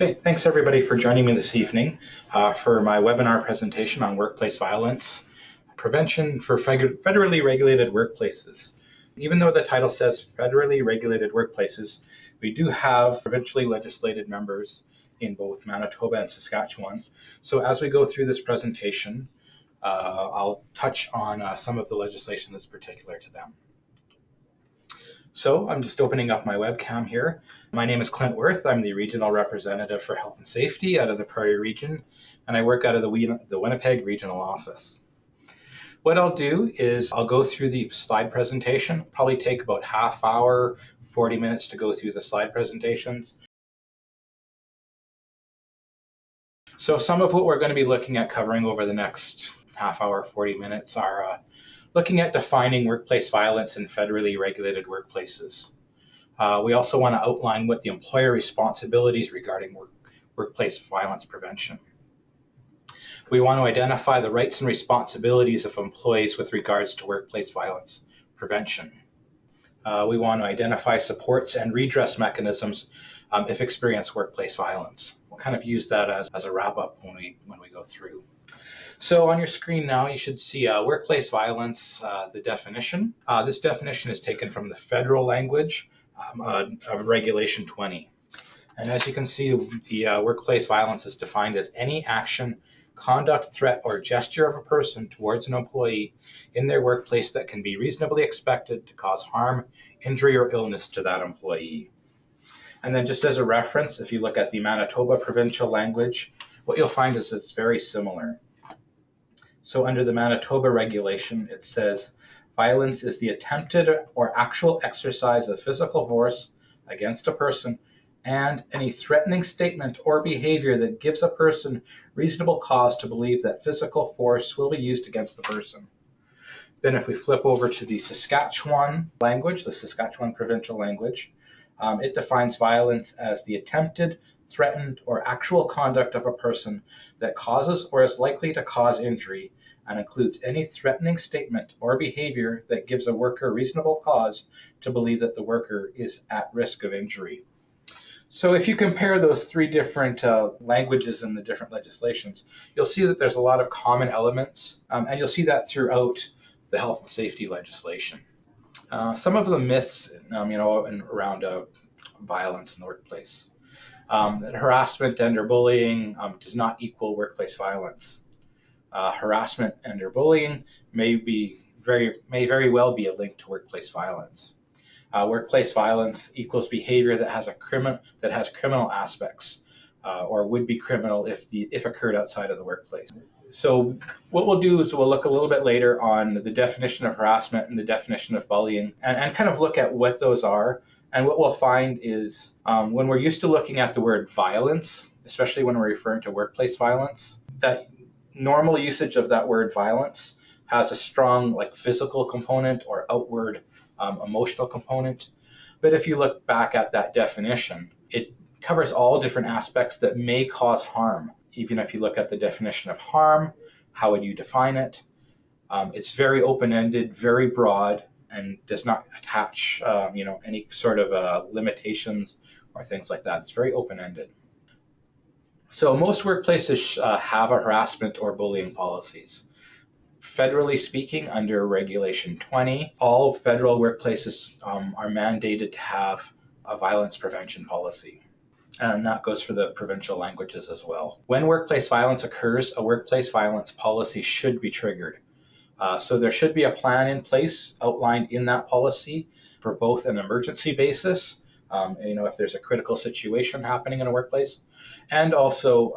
Okay, thanks everybody for joining me this evening for my webinar presentation on workplace violence, prevention for federally regulated workplaces. Even though the title says federally regulated workplaces, we do have provincially legislated members in both Manitoba and Saskatchewan. So as we go through this presentation, I'll touch on some of the legislation that's particular to them. So I'm just opening up my webcam here. My name is Clint Worth. I'm the Regional Representative for Health and Safety out of the Prairie Region, and I work out of the Winnipeg Regional Office. What I'll do is I'll go through the slide presentation, probably take about half hour, 40 minutes to go through the slide presentations. So some of what we're going to be looking at covering over the next half hour, 40 minutes are looking at defining workplace violence in federally regulated workplaces. We also want to outline what the employer responsibilities regarding workplace violence prevention. We want to identify the rights and responsibilities of employees with regards to workplace violence prevention. We want to identify supports and redress mechanisms if experience workplace violence. We'll kind of use that as a wrap-up when we go through. So on your screen now, you should see workplace violence, the definition. This definition is taken from the federal language of Regulation 20. And as you can see, the workplace violence is defined as any action, conduct, threat, or gesture of a person towards an employee in their workplace that can be reasonably expected to cause harm, injury, or illness to that employee. And then just as a reference, if you look at the Manitoba provincial language, what you'll find is it's very similar. So under the Manitoba regulation, it says, violence is the attempted or actual exercise of physical force against a person and any threatening statement or behavior that gives a person reasonable cause to believe that physical force will be used against the person. Then if we flip over to the Saskatchewan language, the Saskatchewan provincial language, it defines violence as the attempted, threatened, or actual conduct of a person that causes or is likely to cause injury and includes any threatening statement or behavior that gives a worker reasonable cause to believe that the worker is at risk of injury. So if you compare those three different languages in the different legislations, you'll see that there's a lot of common elements, and you'll see that throughout the health and safety legislation. Some of the myths, around violence in the workplace. That harassment and/or bullying does not equal workplace violence. Harassment and/or bullying may very well be a link to workplace violence. Workplace violence equals behavior that has criminal aspects, or would be criminal if occurred outside of the workplace. So what we'll do is we'll look a little bit later on the definition of harassment and the definition of bullying, and kind of look at what those are. And what we'll find is when we're used to looking at the word violence, especially when we're referring to workplace violence, that normal usage of that word violence has a strong physical component or outward emotional component. But if you look back at that definition, it covers all different aspects that may cause harm. Even if you look at the definition of harm, how would you define it? It's very open-ended, very broad, and does not attach any sort of limitations or things like that. It's very open-ended. So most workplaces have a harassment or bullying policies. Federally speaking, under Regulation 20, all federal workplaces are mandated to have a violence prevention policy. And that goes for the provincial languages as well. When workplace violence occurs, a workplace violence policy should be triggered. So there should be a plan in place outlined in that policy for both an emergency basis, if there's a critical situation happening in a workplace, and also,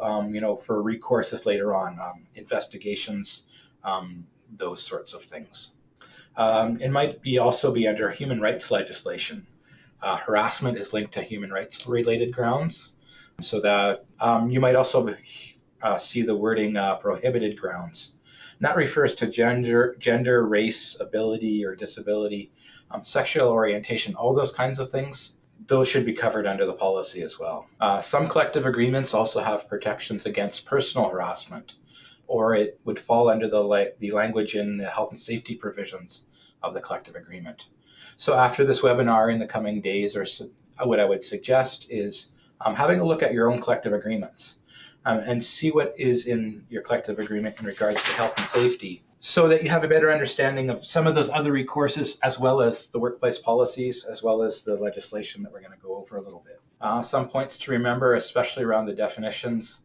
for recourses later on, investigations, those sorts of things. It might also be under human rights legislation. Harassment is linked to human rights related grounds, so that you might also see the wording prohibited grounds. And that refers to gender, race, ability or disability, sexual orientation, all those kinds of things. Those should be covered under the policy as well. Some collective agreements also have protections against personal harassment, or it would fall under the language in the health and safety provisions of the collective agreement. So after this webinar in the coming days, or what I would suggest is Having a look at your own collective agreements and see what is in your collective agreement in regards to health and safety, so that you have a better understanding of some of those other recourses, as well as the workplace policies, as well as the legislation that we're going to go over a little bit. Some points to remember, especially around the definitions.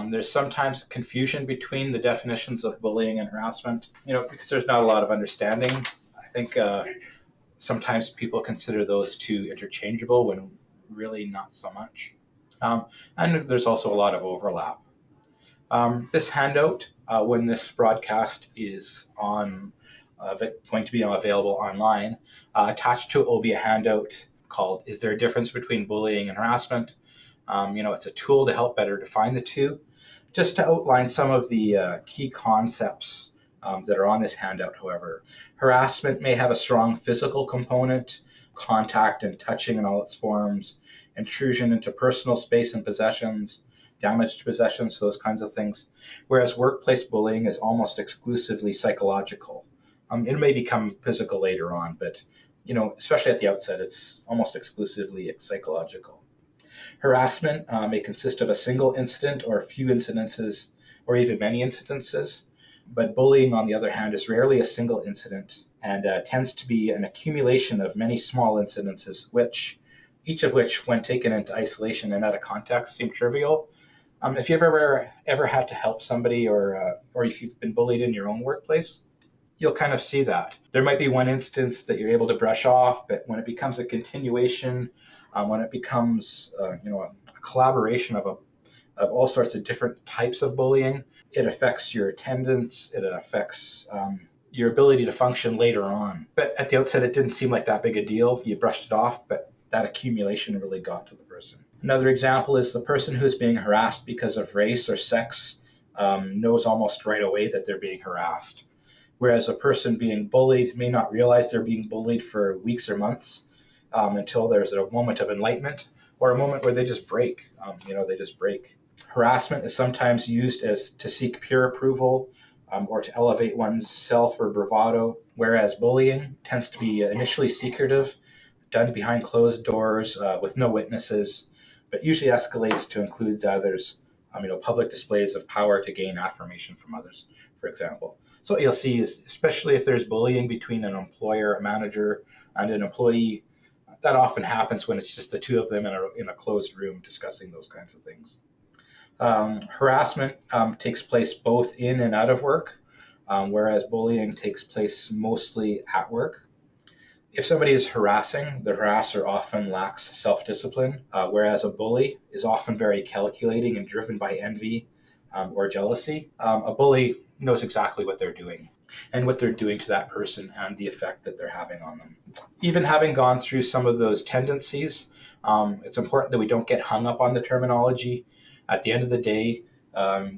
There's sometimes confusion between the definitions of bullying and harassment, because there's not a lot of understanding. I think sometimes people consider those two interchangeable when really not so much. And there's also a lot of overlap. This handout, when this broadcast is going to be available online, attached to it will be a handout called "Is there a difference between bullying and harassment?" It's a tool to help better define the two, just to outline some of the key concepts that are on this handout. However, harassment may have a strong physical component, contact and touching in all its forms, intrusion into personal space and possessions, damage to possessions, those kinds of things, whereas workplace bullying is almost exclusively psychological. It may become physical later on, but especially at the outset, it's almost exclusively psychological. Harassment may consist of a single incident or a few incidences, or even many incidences, but bullying, on the other hand, is rarely a single incident and tends to be an accumulation of many small incidences, each of which, when taken into isolation and out of context, seem trivial. If you've ever had to help somebody, or if you've been bullied in your own workplace, you'll kind of see that. There might be one instance that you're able to brush off, but when it becomes a continuation, when it becomes a collaboration of all sorts of different types of bullying, it affects your attendance, it affects your ability to function later on. But at the outset, it didn't seem like that big a deal. You brushed it off, but that accumulation really got to the person. Another example is the person who's being harassed because of race or sex knows almost right away that they're being harassed, whereas a person being bullied may not realize they're being bullied for weeks or months until there's a moment of enlightenment or a moment where they just break. They just break. Harassment is sometimes used to seek peer approval or to elevate one's self or bravado, whereas bullying tends to be initially secretive, done behind closed doors with no witnesses, but usually escalates to include others, public displays of power to gain affirmation from others, for example. So what you'll see is, especially if there's bullying between an employer, a manager, and an employee, that often happens when it's just the two of them in a closed room discussing those kinds of things. Harassment takes place both in and out of work, whereas bullying takes place mostly at work. If somebody is harassing, the harasser often lacks self-discipline, whereas a bully is often very calculating and driven by envy or jealousy. A bully knows exactly what they're doing and what they're doing to that person and the effect that they're having on them. Even having gone through some of those tendencies, it's important that we don't get hung up on the terminology. At the end of the day,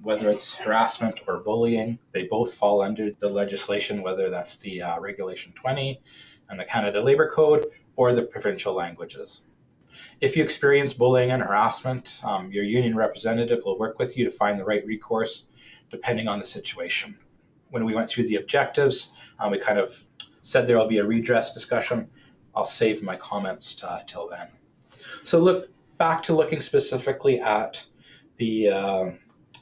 whether it's harassment or bullying, they both fall under the legislation, whether that's the Regulation 20 and the Canada Labour Code or the provincial languages. If you experience bullying and harassment, your union representative will work with you to find the right recourse depending on the situation. When we went through the objectives, we kind of said there will be a redress discussion. I'll save my comments till then. So look back to looking specifically at the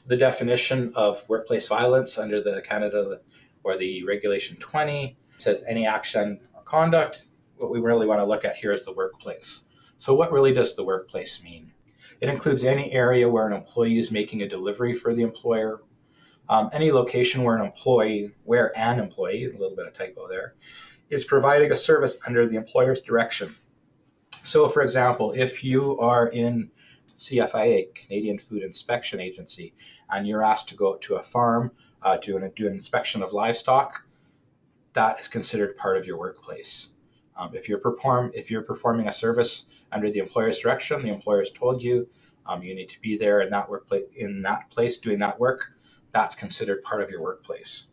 definition of workplace violence under the Canada or the Regulation 20. It says any action or conduct. What we really want to look at here is the workplace. So what really does the workplace mean? It includes any area where an employee is making a delivery for the employer, any location where an employee, a little bit of typo there, is providing a service under the employer's direction. So for example, if you are in CFIA, Canadian Food Inspection Agency, and you're asked to go out to a farm do an inspection of livestock, that is considered part of your workplace. If you're performing a service under the employer's direction, the employer's told you you need to be there in that place doing that work, that's considered part of your workplace.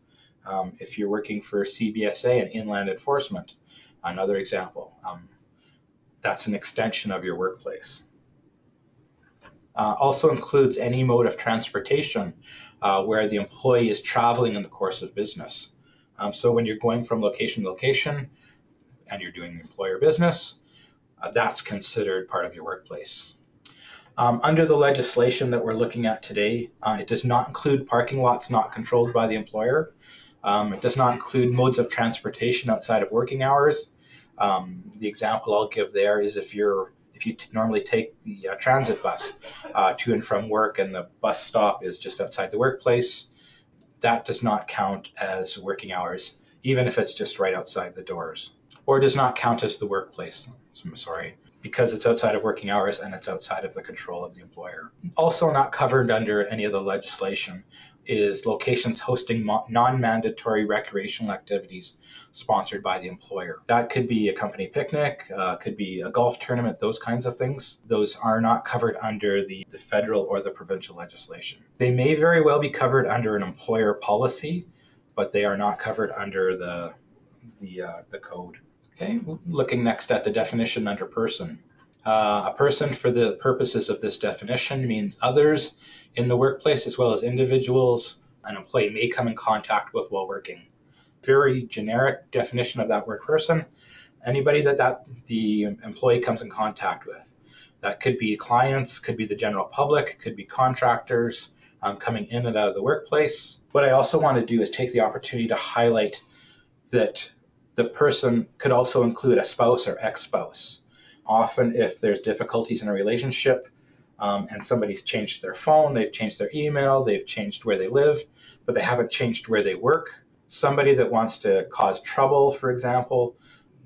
If you're working for CBSA and inland enforcement, another example, that's an extension of your workplace. Also includes any mode of transportation where the employee is traveling in the course of business. So when you're going from location to location and you're doing employer business, that's considered part of your workplace. Under the legislation that we're looking at today, it does not include parking lots not controlled by the employer. It does not include modes of transportation outside of working hours. The example I'll give there is if you normally take the transit bus to and from work and the bus stop is just outside the workplace, that does not count as working hours, even if it's just right outside the doors, or does not count as the workplace. I'm sorry, because it's outside of working hours and it's outside of the control of the employer. Also not covered under any of the legislation is locations hosting non-mandatory recreational activities sponsored by the employer. That could be a company picnic, could be a golf tournament, those kinds of things. Those are not covered under the federal or the provincial legislation. They may very well be covered under an employer policy, but they are not covered under the code. Okay, looking next at the definition under person. A person, for the purposes of this definition, means others in the workplace as well as individuals an employee may come in contact with while working. Very generic definition of that word person. Anybody that the employee comes in contact with. That could be clients, could be the general public, could be contractors coming in and out of the workplace. What I also want to do is take the opportunity to highlight that the person could also include a spouse or ex-spouse. Often if there's difficulties in a relationship and somebody's changed their phone, they've changed their email, they've changed where they live, but they haven't changed where they work. Somebody that wants to cause trouble, for example,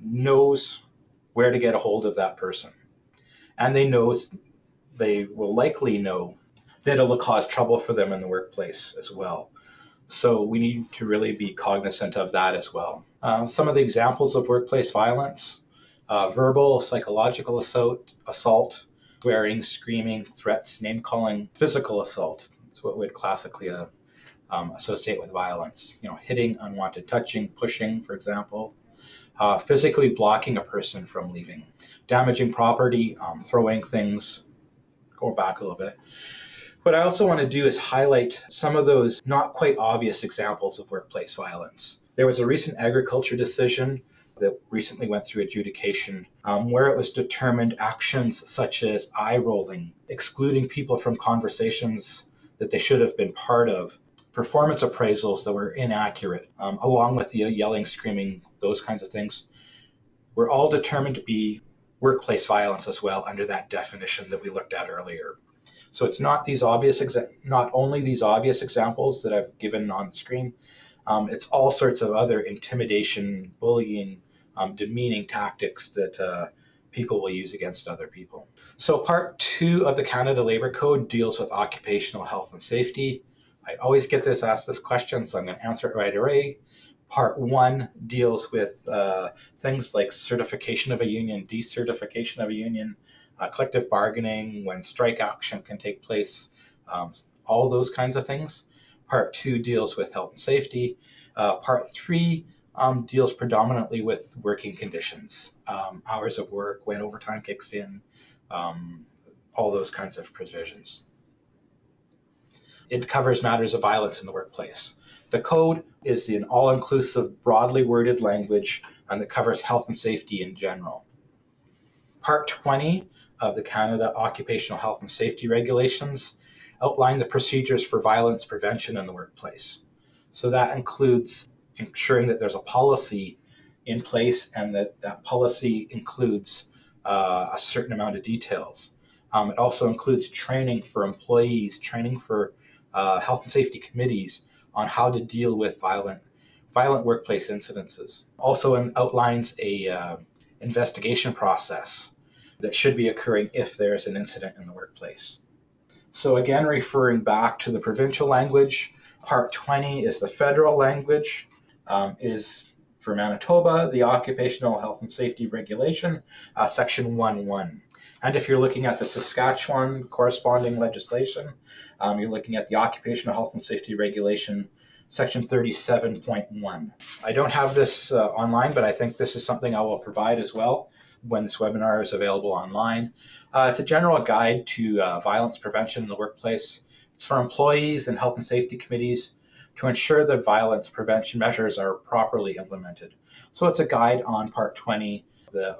knows where to get a hold of that person. And they will likely know that it will cause trouble for them in the workplace as well. So we need to really be cognizant of that as well. Some of the examples of workplace violence: verbal, psychological assault, swearing, screaming, threats, name-calling, physical assault. That's what we'd classically associate with violence. Hitting, unwanted touching, pushing, for example. Physically blocking a person from leaving. Damaging property, throwing things. Go back a little bit. What I also want to do is highlight some of those not quite obvious examples of workplace violence. There was a recent agriculture decision that recently went through adjudication where it was determined actions such as eye rolling, excluding people from conversations that they should have been part of, performance appraisals that were inaccurate, along with the yelling, screaming, those kinds of things, were all determined to be workplace violence as well under that definition that we looked at earlier. So it's not only these obvious examples that I've given on the screen, it's all sorts of other intimidation, bullying, demeaning tactics that people will use against other people. So Part 2 of the Canada Labour Code deals with occupational health and safety. I always get asked this question, so I'm going to answer it right away. Part 1 deals with things like certification of a union, decertification of a union, collective bargaining, when strike action can take place, all those kinds of things. Part 2 deals with health and safety. Part 3 deals predominantly with working conditions, hours of work, when overtime kicks in, all those kinds of provisions. It covers matters of violence in the workplace. The code is an all-inclusive, broadly worded language and that covers health and safety in general. Part 20 of the Canada Occupational Health and Safety Regulations outline the procedures for violence prevention in the workplace. So that includes ensuring that there's a policy in place and that policy includes a certain amount of details. It also includes training for employees, training for health and safety committees on how to deal with violent workplace incidences. Also outlines a investigation process that should be occurring if there's an incident in the workplace. So again, referring back to the provincial language, Part 20 is the federal language, is for Manitoba, the Occupational Health and Safety Regulation, Section 1.1. And if you're looking at the Saskatchewan corresponding legislation, you're looking at the Occupational Health and Safety Regulation, Section 37.1. I don't have this online, but I think this is something I will provide as well when this webinar is available online. It's a general guide to violence prevention in the workplace. It's for employees and health and safety committees to ensure that violence prevention measures are properly implemented. So it's a guide on Part 20, the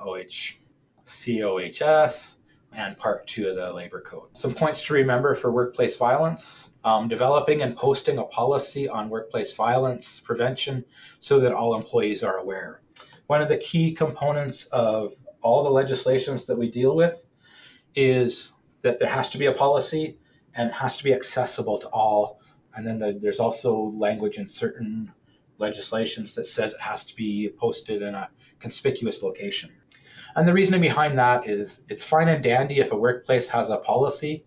COHS, and Part 2 of the Labor Code. Some points to remember for workplace violence: developing and posting a policy on workplace violence prevention so that all employees are aware. One of the key components of all the legislations that we deal with is that there has to be a policy and it has to be accessible to all. And then there's also language in certain legislations that says it has to be posted in a conspicuous location. And the reasoning behind that is it's fine and dandy if a workplace has a policy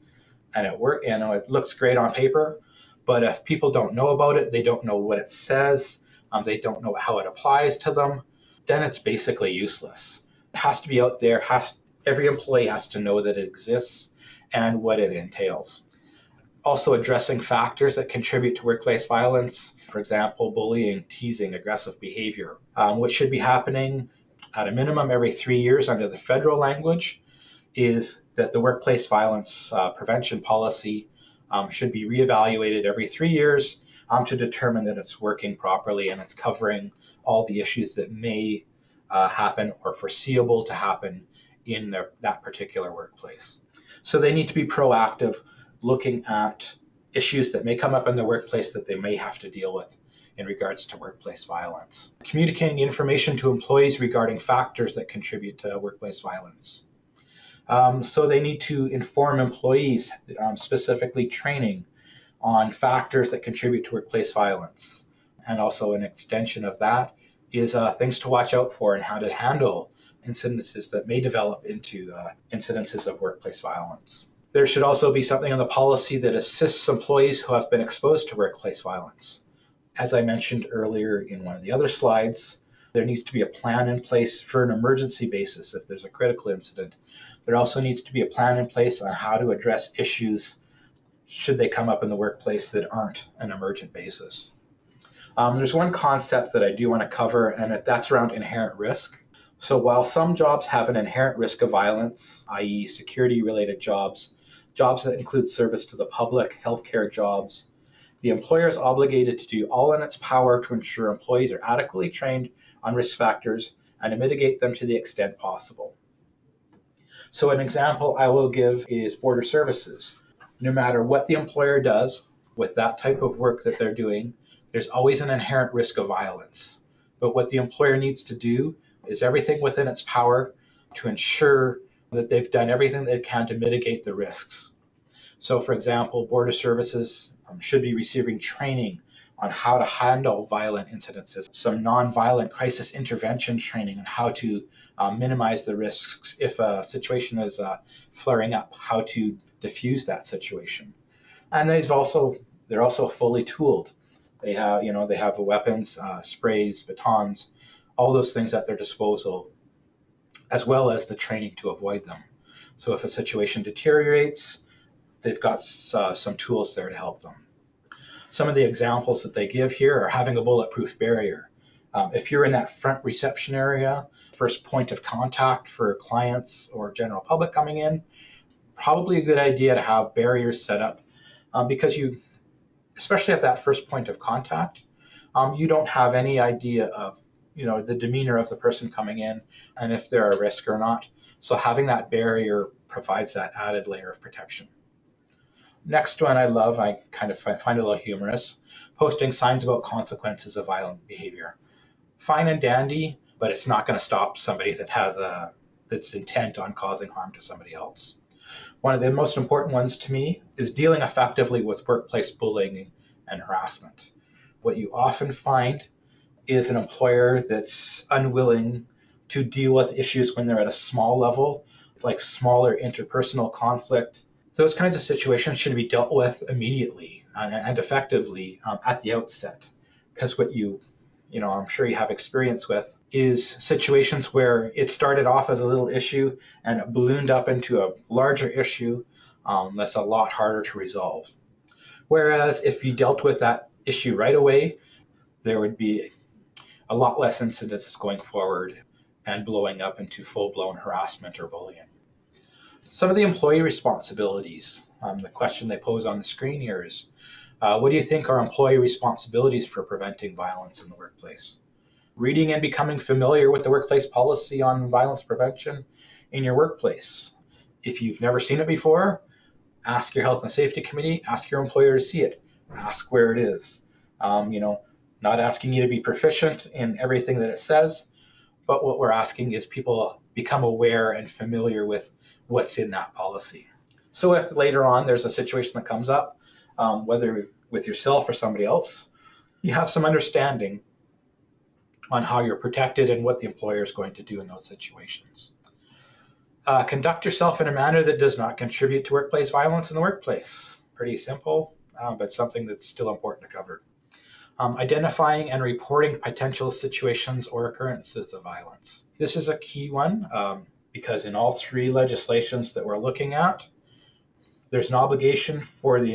and it looks great on paper, but if people don't know about it, they don't know what it says, they don't know how it applies to them, then it's basically useless. It has to be out there. Every employee has to know that it exists and what it entails. Also addressing factors that contribute to workplace violence, for example, bullying, teasing, aggressive behavior, which should be happening at a minimum every 3 years under the federal language, is that the workplace violence prevention policy should be reevaluated every 3 years to determine that it's working properly and it's covering all the issues that may happen or foreseeable to happen in that particular workplace. So they need to be proactive, looking at issues that may come up in the workplace that they may have to deal with in regards to workplace violence. Communicating information to employees regarding factors that contribute to workplace violence. So they need to inform employees, specifically training on factors that contribute to workplace violence. And also an extension of that is things to watch out for and how to handle incidences that may develop into incidences of workplace violence. There should also be something in the policy that assists employees who have been exposed to workplace violence. As I mentioned earlier in one of the other slides, there needs to be a plan in place for an emergency basis if there's a critical incident. There also needs to be a plan in place on how to address issues should they come up in the workplace that aren't an emergent basis. There's one concept that I do want to cover, and that's around inherent risk. So while some jobs have an inherent risk of violence, i.e. security-related jobs, jobs that include service to the public, healthcare jobs, the employer is obligated to do all in its power to ensure employees are adequately trained on risk factors and to mitigate them to the extent possible. So an example I will give is border services. No matter what the employer does with that type of work that they're doing, there's always an inherent risk of violence. But what the employer needs to do is everything within its power to ensure that they've done everything they can to mitigate the risks. So for example, border services should be receiving training on how to handle violent incidences, some non-violent crisis intervention training on how to minimize the risks if a situation is flaring up, how to diffuse that situation. And they're also fully tooled. They have weapons, sprays, batons, all those things at their disposal, as well as the training to avoid them. So if a situation deteriorates, they've got some tools there to help them. Some of the examples that they give here are having a bulletproof barrier. If you're in that front reception area, first point of contact for clients or general public coming in, probably a good idea to have barriers set up because especially at that first point of contact, you don't have any idea of the demeanor of the person coming in and if they're a risk or not. So having that barrier provides that added layer of protection. Next one I love, I kind of find a little humorous, posting signs about consequences of violent behavior. Fine and dandy, but it's not going to stop somebody that's intent on causing harm to somebody else. One of the most important ones to me is dealing effectively with workplace bullying and harassment. What you often find is an employer that's unwilling to deal with issues when they're at a small level, like smaller interpersonal conflict. Those kinds of situations should be dealt with immediately and effectively at the outset. Because what I'm sure you have experience with is situations where it started off as a little issue and it ballooned up into a larger issue that's a lot harder to resolve. Whereas if you dealt with that issue right away, there would be a lot less incidents going forward and blowing up into full-blown harassment or bullying. Some of the employee responsibilities, the question they pose on the screen here is, what do you think are employee responsibilities for preventing violence in the workplace? Reading and becoming familiar with the workplace policy on violence prevention in your workplace. If you've never seen it before, ask your health and safety committee, ask your employer to see it, ask where it is. Not asking you to be proficient in everything that it says, but what we're asking is people become aware and familiar with what's in that policy. So if later on there's a situation that comes up, whether with yourself or somebody else, you have some understanding on how you're protected and what the employer is going to do in those situations. Conduct yourself in a manner that does not contribute to workplace violence in the workplace. Pretty simple, but something that's still important to cover. Identifying and reporting potential situations or occurrences of violence. This is a key one because in all three legislations that we're looking at, there's an obligation for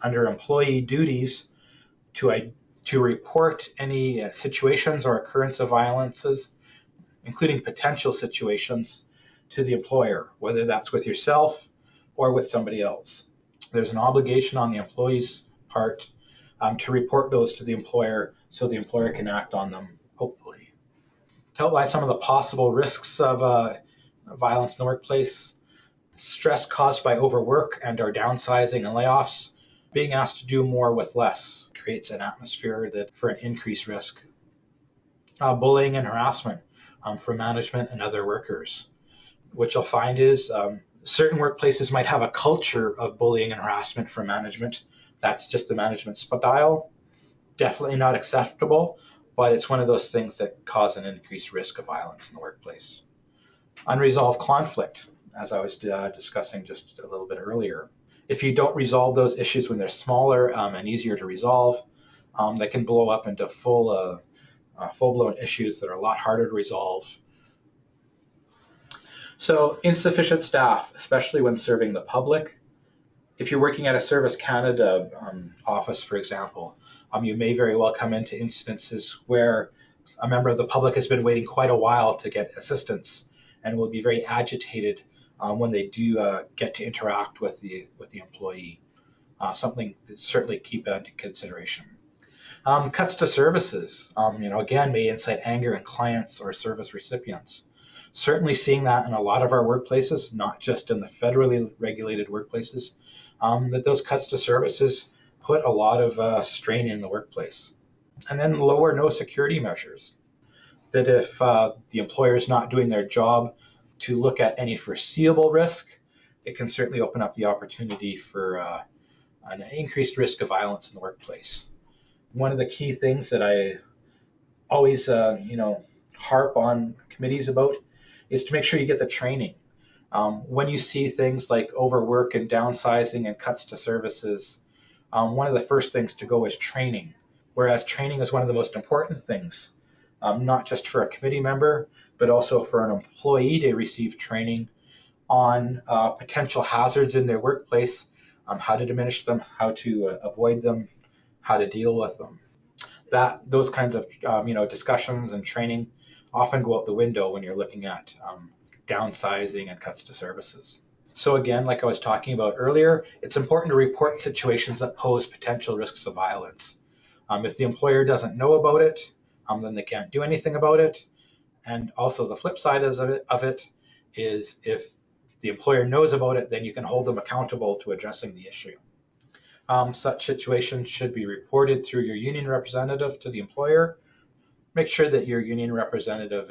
under employee duties to report any situations or occurrence of violences, including potential situations, to the employer, whether that's with yourself or with somebody else. There's an obligation on the employee's part to report those to the employer so the employer can act on them, hopefully. To outline some of the possible risks of violence in the workplace, stress caused by overwork and or downsizing and layoffs, being asked to do more with less creates an atmosphere for an increased risk. Bullying and harassment from management and other workers. What you'll find is certain workplaces might have a culture of bullying and harassment from management. That's just the management style. Definitely not acceptable, but it's one of those things that cause an increased risk of violence in the workplace. Unresolved conflict, as I was discussing just a little bit earlier. If you don't resolve those issues when they're smaller and easier to resolve, they can blow up into full-blown issues that are a lot harder to resolve. So insufficient staff, especially when serving the public. If you're working at a Service Canada office, for example, you may very well come into instances where a member of the public has been waiting quite a while to get assistance and will be very agitated when they do get to interact with the employee. Something to certainly keep into consideration. Cuts to services, again, may incite anger in clients or service recipients. Certainly seeing that in a lot of our workplaces, not just in the federally regulated workplaces, that those cuts to services put a lot of strain in the workplace. And then low or no security measures. That if the employer is not doing their job to look at any foreseeable risk, it can certainly open up the opportunity for an increased risk of violence in the workplace. One of the key things that I always harp on committees about is to make sure you get the training. When you see things like overwork and downsizing and cuts to services, one of the first things to go is training, whereas training is one of the most important things, not just for a committee member, but also for an employee to receive training on potential hazards in their workplace, how to diminish them, how to avoid them, how to deal with them. Those kinds of discussions and training often go out the window when you're looking at downsizing and cuts to services. So again, like I was talking about earlier, it's important to report situations that pose potential risks of violence. If the employer doesn't know about it, then they can't do anything about it. And also the flip side of it is if the employer knows about it, then you can hold them accountable to addressing the issue. Such situations should be reported through your union representative to the employer. Make sure that your union representative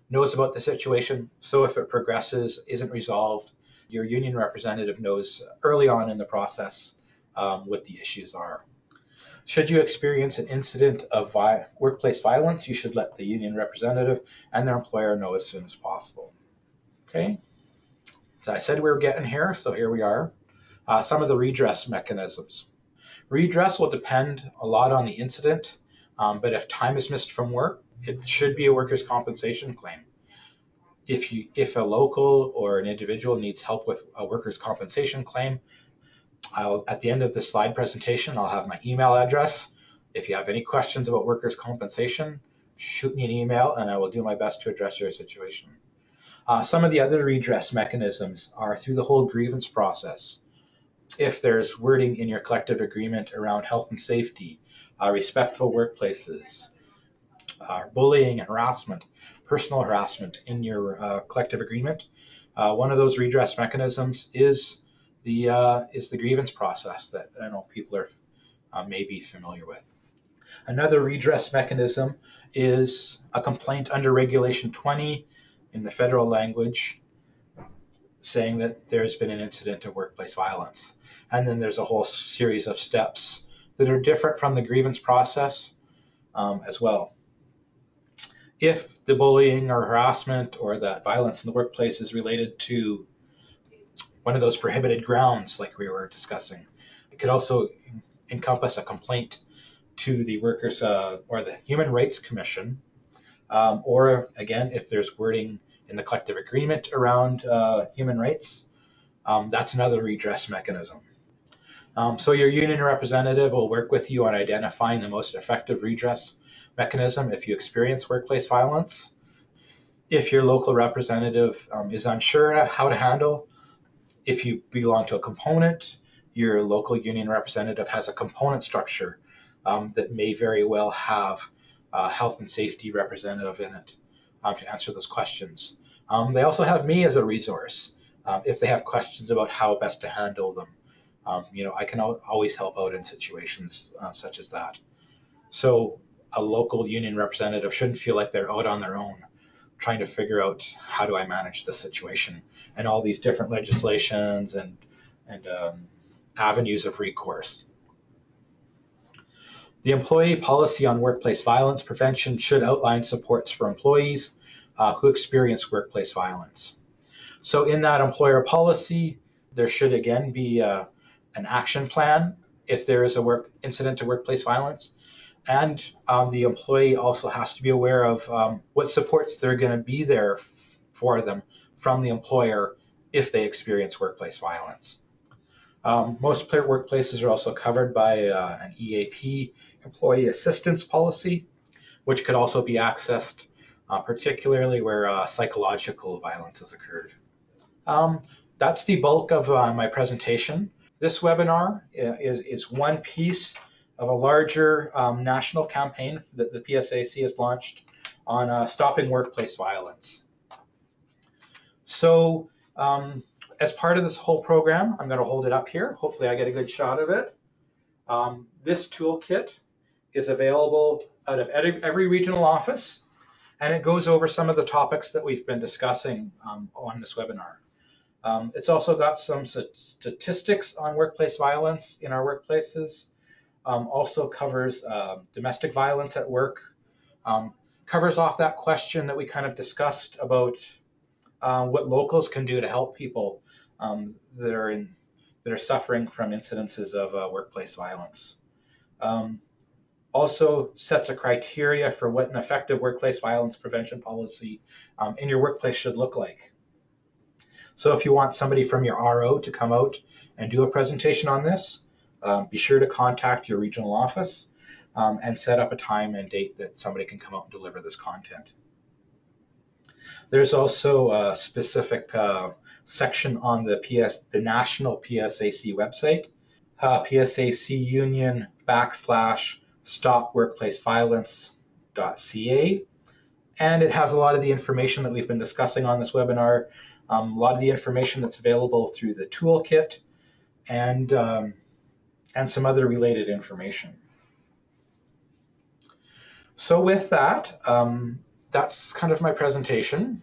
knows about the situation. So if it progresses, isn't resolved, your union representative knows early on in the process what the issues are. Should you experience an incident of workplace violence, you should let the union representative and their employer know as soon as possible. Okay? So I said we were getting here, so here we are. Some of the redress mechanisms. Redress will depend a lot on the incident, but if time is missed from work, it should be a workers' compensation claim. If a local or an individual needs help with a workers' compensation claim, at the end of this slide presentation, I'll have my email address. If you have any questions about workers' compensation, shoot me an email and I will do my best to address your situation. Some of the other redress mechanisms are through the whole grievance process. If there's wording in your collective agreement around health and safety, respectful workplaces, bullying and harassment, personal harassment in your collective agreement, One of those redress mechanisms is the grievance process that I know people are may be familiar with. Another redress mechanism is a complaint under Regulation 20 in the federal language, saying that there's been an incident of workplace violence. And then there's a whole series of steps that are different from the grievance process as well. If the bullying or harassment or that violence in the workplace is related to one of those prohibited grounds like we were discussing, it could also encompass a complaint to the workers or the Human Rights Commission, or again, if there's wording in the collective agreement around human rights, that's another redress mechanism. So your union representative will work with you on identifying the most effective redress mechanism if you experience workplace violence. If your local representative is unsure how to handle, if you belong to a component, your local union representative has a component structure that may very well have a health and safety representative in it to answer those questions. They also have me as a resource if they have questions about how best to handle them. I can always help out in situations such as that. So a local union representative shouldn't feel like they're out on their own trying to figure out how do I manage this situation and all these different legislations and avenues of recourse. The employee policy on workplace violence prevention should outline supports for employees who experience workplace violence. So in that employer policy, there should again be an action plan if there is a incident of workplace violence. And the employee also has to be aware of what supports they're going to be there for them from the employer if they experience workplace violence. Most workplaces are also covered by an EAP, employee assistance policy, which could also be accessed particularly where psychological violence has occurred. That's the bulk of my presentation. This webinar is one piece of a larger national campaign that the PSAC has launched on stopping workplace violence. So as part of this whole program, I'm going to hold it up here. Hopefully I get a good shot of it. This toolkit is available out of every regional office, and it goes over some of the topics that we've been discussing on this webinar. It's also got some statistics on workplace violence in our workplaces. Also covers domestic violence at work. Covers off that question that we kind of discussed about what locals can do to help people that are suffering from incidences of workplace violence. Also sets a criteria for what an effective workplace violence prevention policy in your workplace should look like. So if you want somebody from your RO to come out and do a presentation on this, be sure to contact your regional office and set up a time and date that somebody can come out and deliver this content. There's also a specific section on the national PSAC website, PSAC Union /stopworkplaceviolence.ca, and it has a lot of the information that we've been discussing on this webinar, a lot of the information that's available through the toolkit, and some other related information. So with that, that's kind of my presentation.